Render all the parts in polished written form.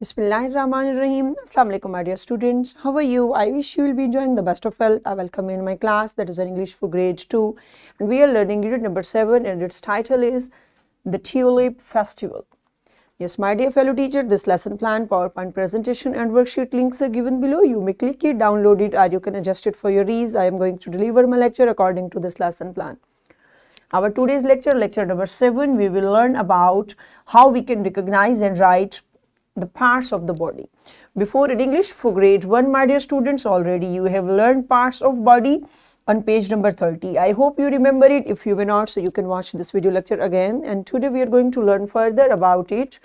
Bismillahirrahmanirrahim. Assalamu alaikum, my dear students. How are you? I wish you will be enjoying the best of health. I welcome you in my class, that is English for grade 2, and we are learning unit number 7, and its title is The Tulip Festival. Yes, my dear fellow teacher, this lesson plan, PowerPoint presentation and worksheet links are given below. You may click it, download it, or you can adjust it for your ease. I am going to deliver my lecture according to this lesson plan. Our today's lecture, lecture number 7, we will learn about how we can recognize and write the parts of the body. Before in English for grade 1, my dear students, already you have learned parts of body on page number 30. I hope you remember it. If you may not, so you can watch this video lecture again. And today we are going to learn further about it.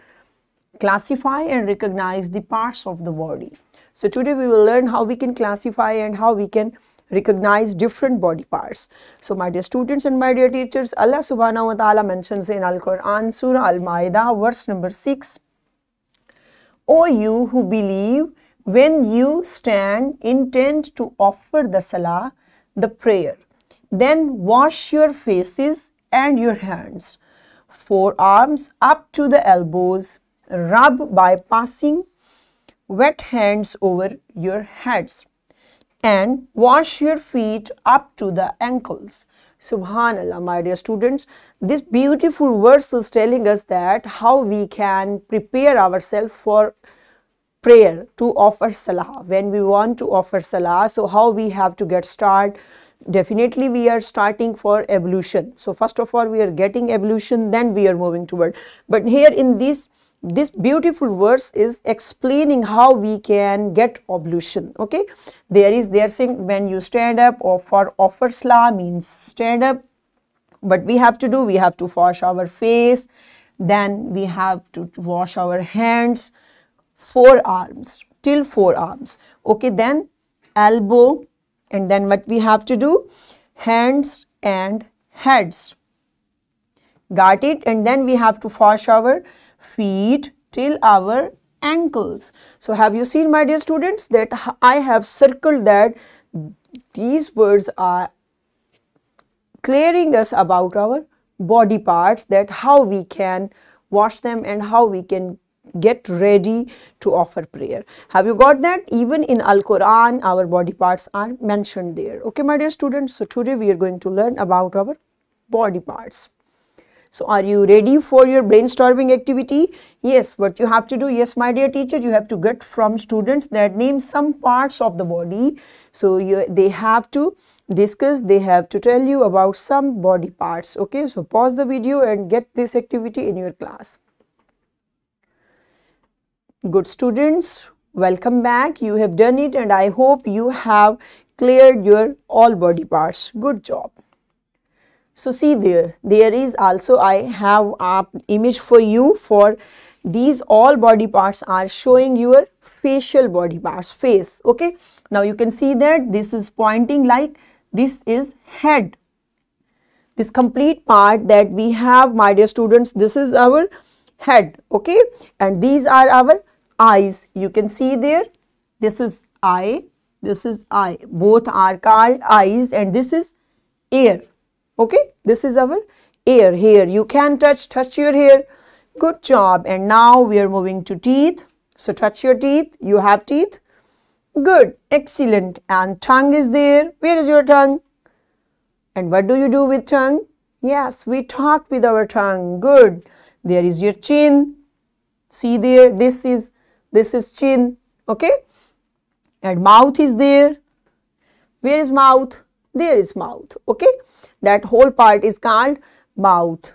Classify and recognize the parts of the body. So today we will learn how we can classify and how we can recognize different body parts. So my dear students and my dear teachers, Allah subhanahu wa ta'ala mentions in Al-Quran, Surah Al-Ma'idah, verse number 6, O you who believe, when you stand, intend to offer the salah, the prayer, then wash your faces and your hands, forearms up to the elbows, rub by passing wet hands over your heads, and wash your feet up to the ankles. Subhanallah, my dear students, this beautiful verse is telling us that how we can prepare ourselves for prayer to offer salah. When we want to offer salah, so how we have to get started? Definitely we are starting for ablution. So first of all we are getting ablution, then we are moving toward. But here in this beautiful verse is explaining how we can get ablution. Okay, they are saying when you stand up, or for offer salah means stand up, what we have to do, we have to wash our face, then we have to wash our hands, forearms till forearms, okay, then elbow, and then what we have to do, hands and heads, got it? And then we have to wash our feet till our ankles. So have you seen, my dear students, that I have circled that these words are clearing us about our body parts, that how we can wash them and how we can get ready to offer prayer. Have you got that? Even in Al-Quran, our body parts are mentioned there. Okay, my dear students, so today we are going to learn about our body parts. So are you ready for your brainstorming activity? Yes, what you have to do, yes, my dear teacher, you have to get from students that name some parts of the body. So they have to discuss, they have to tell you about some body parts. Okay, so pause the video and get this activity in your class. Good students, welcome back. You have done it and I hope you have cleared your all body parts. Good job. So see there is also, I have an image for you. For these all body parts are showing your facial body parts, face. Okay, now you can see that this is pointing like this is head. This complete part that we have, my dear students, this is our head. Okay, and these are our eyes. You can see there, this is eye, this is eye, both are called eyes, and this is ear. Okay, this is our ear. Here you can touch your hair. Good job. And now we are moving to teeth. So touch your teeth. You have teeth. Good, excellent. And tongue is there. Where is your tongue? And what do you do with tongue? Yes, we talk with our tongue. Good. There is your chin. See there, this is chin. Okay, and mouth is there. Where is mouth? There is mouth. Okay, that whole part is called mouth.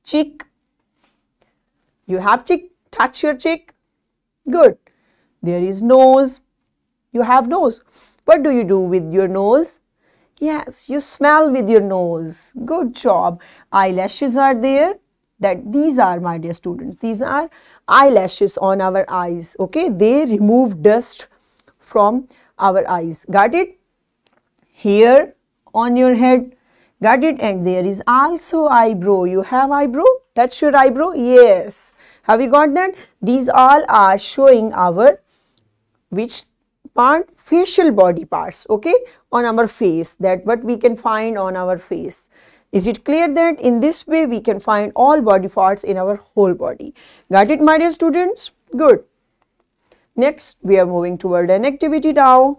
Cheek, you have cheek, touch your cheek. Good. There is nose, you have nose. What do you do with your nose? Yes, you smell with your nose. Good job. Eyelashes are there. That these are, my dear students, these are eyelashes on our eyes. Okay, they remove dust from our eyes. Got it? Hair on your head. Got it? And there is also eyebrow. You have eyebrow? Touch your eyebrow. Yes. Have you got that? These all are showing our which part? Facial body parts. Okay, on our face, that what we can find on our face. Is it clear that in this way we can find all body parts in our whole body? Got it, my dear students? Good. Next, we are moving toward an activity now.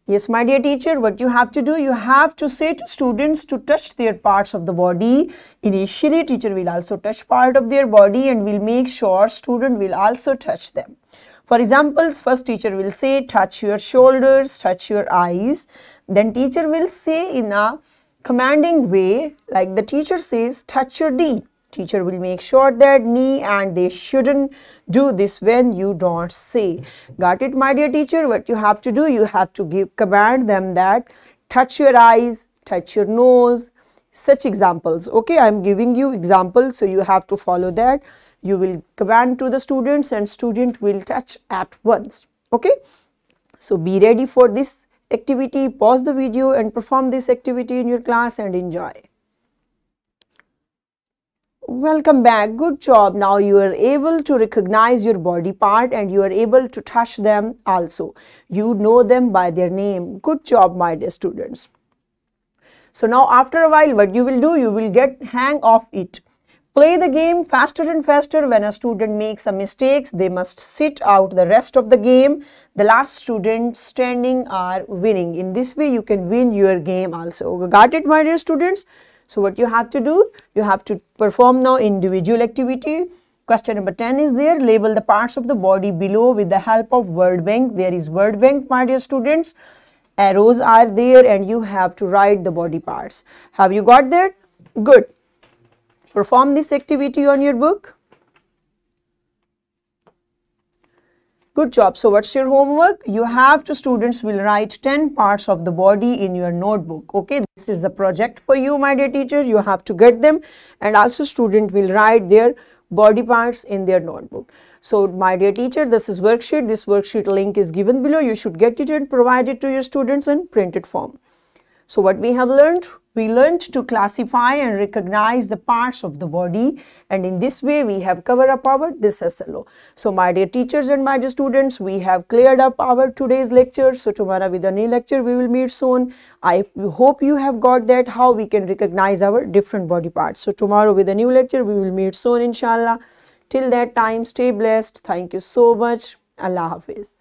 Yes, my dear teacher, what you have to do, you have to say to students to touch their parts of the body. Initially, teacher will also touch part of their body and will make sure student will also touch them. For example, first teacher will say touch your shoulders, touch your eyes. Then teacher will say in a commanding way, like the teacher says, touch your knee. Teacher will make sure that knee, and they shouldn't do this when you don't say. Got it, my dear teacher? What you have to do, you have to command them that touch your eyes, touch your nose, such examples. Okay, I am giving you examples, so you have to follow that. You will command to the students and student will touch at once. Okay, so be ready for this activity. Pause the video and perform this activity in your class and enjoy. Welcome back. Good job. Now you are able to recognize your body part and you are able to touch them also. You know them by their name. Good job, my dear students. So now after a while, what you will do, you will get hang of it. Play the game faster and faster. When a student makes a mistake, they must sit out the rest of the game. The last student standing are winning. In this way, you can win your game also. Got it, my dear students? So what you have to do, you have to perform now individual activity. Question number 10 is there. Label the parts of the body below with the help of word bank. There is word bank, my dear students. Arrows are there and you have to write the body parts. Have you got that? Good. Perform this activity on your book. Good job. So what's your homework? You have to, students will write 10 parts of the body in your notebook. Okay, this is the project for you, my dear teacher. You have to get them, and also student will write their body parts in their notebook. So my dear teacher, this is worksheet. This worksheet link is given below. You should get it and provide it to your students in printed form. So what we have learned? We learned to classify and recognize the parts of the body, and in this way we have covered up our this SLO. So my dear teachers and my dear students, we have cleared up our today's lecture. So tomorrow with a new lecture we will meet soon. I hope you have got that how we can recognize our different body parts. So tomorrow with a new lecture we will meet soon, inshallah. Till that time, stay blessed. Thank you so much. Allah Hafiz.